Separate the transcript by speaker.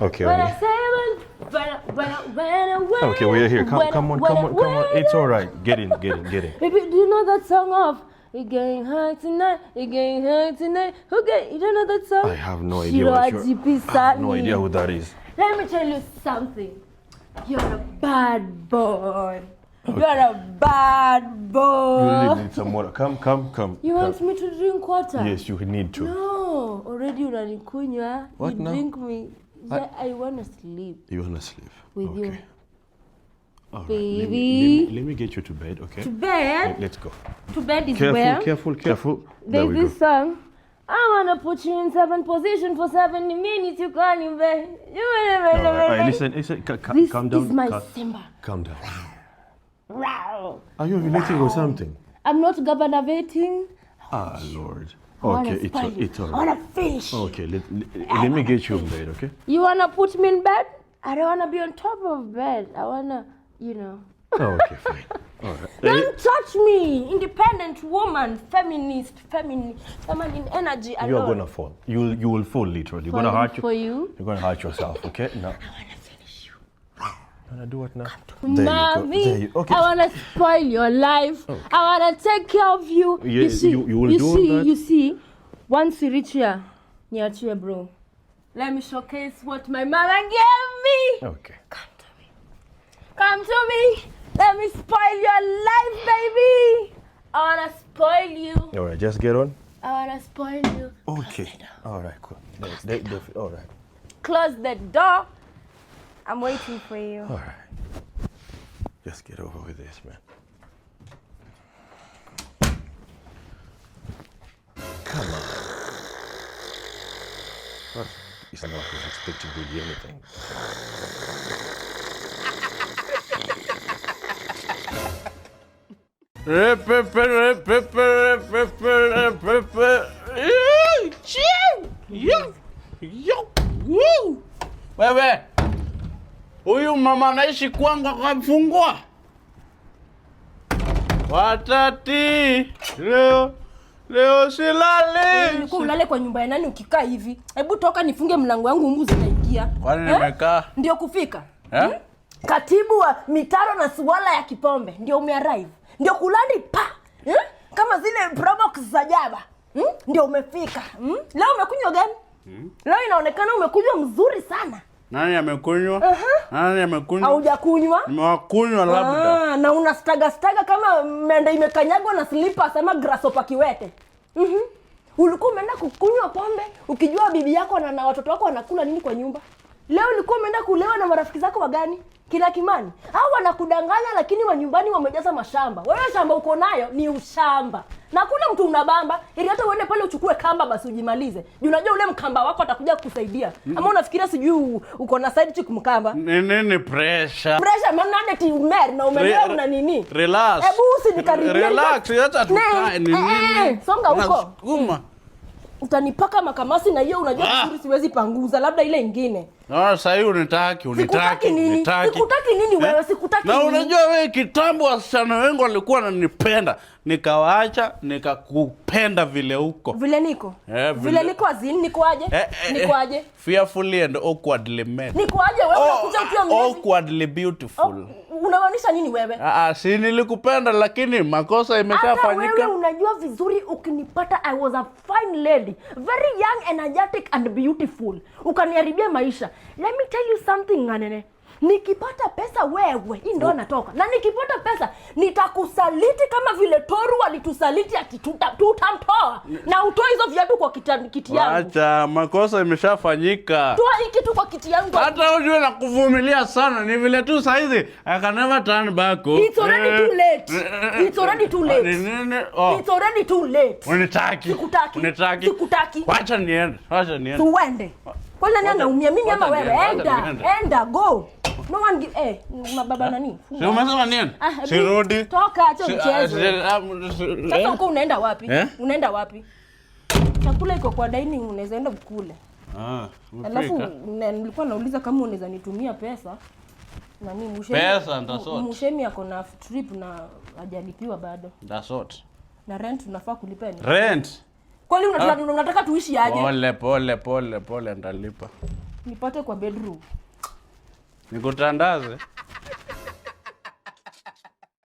Speaker 1: Okay. When I say when okay, we're here. Come on. It's all right. Get in.
Speaker 2: Baby, do you know that song of "We're getting high tonight"? Okay, you don't know that song?
Speaker 1: I have no idea what you're. I have no idea who that is.
Speaker 2: Let me tell you something. You're a bad boy. Okay. You're a bad boy.
Speaker 1: You need some water. Come.
Speaker 2: You want me to drink water?
Speaker 1: Yes, you need to.
Speaker 2: No, already unanikunywa.
Speaker 1: What
Speaker 2: you
Speaker 1: now?
Speaker 2: Drink me. Yeah, I want to sleep.
Speaker 1: You want to sleep?
Speaker 2: With you.
Speaker 1: All right.
Speaker 2: Baby.
Speaker 1: Let me get you to bed, okay?
Speaker 2: To bed?
Speaker 1: Let's go.
Speaker 2: To bed is
Speaker 1: Careful.
Speaker 2: There's this song. I want to put you in 7 position for 70 minutes. You can't even.
Speaker 1: Right, listen. Calm down.
Speaker 2: This is my Simba.
Speaker 1: Calm down.
Speaker 2: Wow.
Speaker 1: Are you ovulating or something?
Speaker 2: I'm not governating.
Speaker 1: Ah, Lord. Okay, it's all right.
Speaker 2: I want to finish.
Speaker 1: Okay, let me get you in bed, okay?
Speaker 2: You want to put me in bed? I don't want to be on top of bed. I want to,
Speaker 1: Okay, fine. All right.
Speaker 2: Don't touch me. Independent woman, feminine energy alone.
Speaker 1: You are going to fall. You will fall literally. You're going to hurt you.
Speaker 2: For you?
Speaker 1: You're going to hurt yourself, okay? Now.
Speaker 2: I want to finish you.
Speaker 1: You want to do what now?
Speaker 2: Mommy,
Speaker 1: Okay.
Speaker 2: I want to spoil your life. Okay. I want to take care of you.
Speaker 1: Yes, you will do that?
Speaker 2: You see, once you reach here, bro. Let me showcase what my mama gave me.
Speaker 1: Okay.
Speaker 2: Come to me. Let me spoil your life, baby. I want to spoil you.
Speaker 1: All right, just get on.
Speaker 2: I want to spoil you.
Speaker 1: Okay. All right, cool. All right.
Speaker 2: Close the door. I'm waiting for you.
Speaker 1: All right. Just get over with this, man. Come on. It's not like he's expecting to do anything.
Speaker 3: Wewe, huyu mama anaishi kwangu akamfungua. Watati, leo silali.
Speaker 2: Ulikuwa ulale kwa nyumba ya nani ukikaa hivi? Hebu toka nifunge mlango wangu, mbu zinaingia.
Speaker 3: Kwani nimekaa?
Speaker 2: Ndio kufika. Katibu wa mitaro na suala ya Kipombe ndio umearrive. Ndio kulandi pa. Kama zile probox za Java. Ndio umefika. Leo umekunywa gani? Leo inaonekana umekunywa mzuri sana.
Speaker 3: Nani amekunywa? Nani amekunywa?
Speaker 2: Haujakunywa?
Speaker 3: Nimewakunywa labda.
Speaker 2: Na una staga kama mende imekanyagwa na slippers ama grasshopper kiwete. Ulikuwa umeenda kukunywa pombe ukijua bibi yako na watoto wako wanakula nini kwa nyumba. Leo ulikuwa umeenda kulewa na marafiki zako wagani? Kila Kimani. Hao wanakudanganya lakini wa nyumbani wamejaza mashamba. Wewe shamba uko nayo ni ushamba. Na kuna mtu unabamba, ili hata uende pale uchukue kamba basi ujimalize. Juu unajua ule mkamba wako atakuja kukusaidia. Ama unafikiria sijui uko na side chick mkamba?
Speaker 3: Nini pressure?
Speaker 2: Pressure maana hadi umer na umelewa una nini?
Speaker 3: Relax.
Speaker 2: Hebu usinikaribie.
Speaker 3: Relax, acha tukae nini?
Speaker 2: Songa huko.
Speaker 3: Sukuma.
Speaker 2: Utanipaka makamasi na hiyo unajua vizuri siwezi panguza, labda ile nyingine.
Speaker 3: Sasa hiyo unitaki.
Speaker 2: Sikutaki nini wewe, sikutaki nini?
Speaker 3: Na unajua wewe kitambo wasichana wengi walikuwa wananipenda, nikawaacha, nikakupenda vile uko.
Speaker 2: Vile niko? Vile niko azini niko aje? Niko aje?
Speaker 3: Fearfully and awkwardly made.
Speaker 2: Niko aje wewe unakuja ukiwa mlezi?
Speaker 3: Awkwardly beautiful.
Speaker 2: Unamaanisha nini wewe?
Speaker 3: Si nilikupenda lakini makosa imeshafanyika.
Speaker 2: Hata wewe unajua vizuri ukinipata I was a fine lady, very young, energetic and beautiful. Ukaniharibia maisha. Let me tell you something Nganene. Nikipata pesa wewe, hii ndio natoka. Na nikipata pesa nitakusaliti kama vile Toru alitusaliti tutamtoa. Na utoe hizo viatu kwa kiti yangu.
Speaker 3: Acha, makosa imeshafanyika.
Speaker 2: Toa hii kitu kwa kiti yangu.
Speaker 3: Hata unajua nakuvumilia sana, ni vile tu saizi I can never turn back.
Speaker 2: It's already too late. It's already too late. It's already too late.
Speaker 3: Unitaki.
Speaker 2: Sikutaki.
Speaker 3: Wacha niende.
Speaker 2: Tuende. Kwa nini anaumia mimi ama wewe? Enda go. No one give mababa nani?
Speaker 3: Si umesema nini? Sirudi.
Speaker 2: Toka acha mchezo. Sasa uko unaenda wapi? Unaenda wapi? Chakula iko kwa dining unaweza enda ukule. Alafu nilikuwa nauliza kama unaweza nitumia pesa. Nani Mushemi?
Speaker 3: Pesa ndasot.
Speaker 2: Mushemi ako na trip na hajalipiwa bado.
Speaker 3: Ndasot.
Speaker 2: Na rent unafaa kulipa ni?
Speaker 3: Rent?
Speaker 2: Kwani unataka tuishi aje?
Speaker 3: Pole ndalipa.
Speaker 2: Nipate kwa bedroom.
Speaker 3: Nikutandaze.